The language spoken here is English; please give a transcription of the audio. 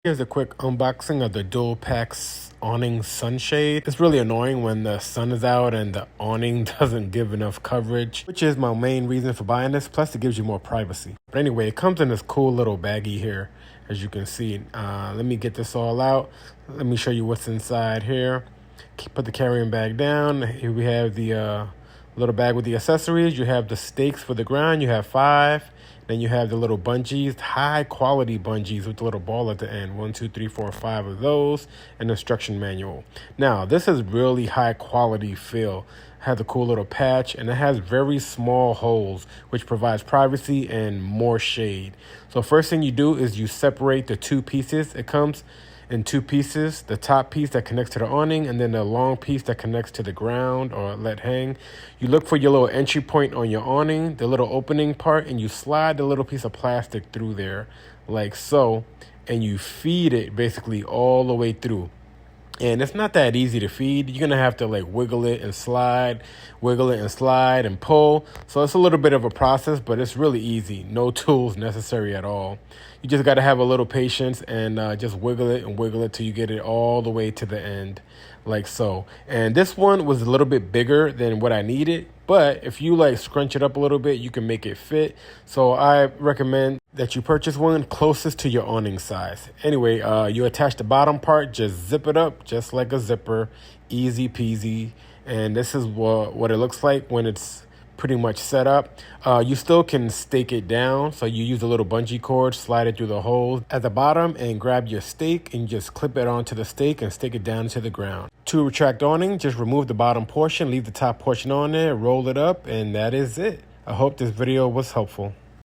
Here's a quick unboxing of the Dulepax awning sunshade. It's really annoying when the sun is out and the awning doesn't give enough coverage, which is my main reason for buying this. Plus, it gives you more privacy. But anyway, it comes in this cool little baggie here, as you can see. Let me get this all out. Let me show you what's inside here. Put the carrying bag down. Here we have the little bag with the accessories. You have the stakes for the ground. You have 5. Then you have the little bungees, high quality bungees with the little ball at the end. 1, 2, 3, 4, 5 of those. An instruction manual. Now, this is really high quality feel. It has a cool little patch and it has very small holes, which provides privacy and more shade. So first thing you do is you separate the 2 pieces. It comes in 2 pieces, the top piece that connects to the awning and then the long piece that connects to the ground or let hang. You look for your little entry point on your awning, the little opening part, and you slide the little piece of plastic through there like so, and you feed it basically all the way through. And it's not that easy to feed. You're going to have to like wiggle it and slide, wiggle it and slide and pull. So it's a little bit of a process, but it's really easy. No tools necessary at all. You just got to have a little patience and just wiggle it till you get it all the way to the end like so. And this one was a little bit bigger than what I needed. But if you like scrunch it up a little bit, you can make it fit. So I recommend that you purchase one closest to your awning size. Anyway, you attach the bottom part, just zip it up just like a zipper, easy peasy. And this is what it looks like when it's pretty much set up. You still can stake it down. So you use a little bungee cord, slide it through the holes at the bottom and grab your stake and just clip it onto the stake and stick it down to the ground. To retract awning, just remove the bottom portion, leave the top portion on there, roll it up, and that is it. I hope this video was helpful.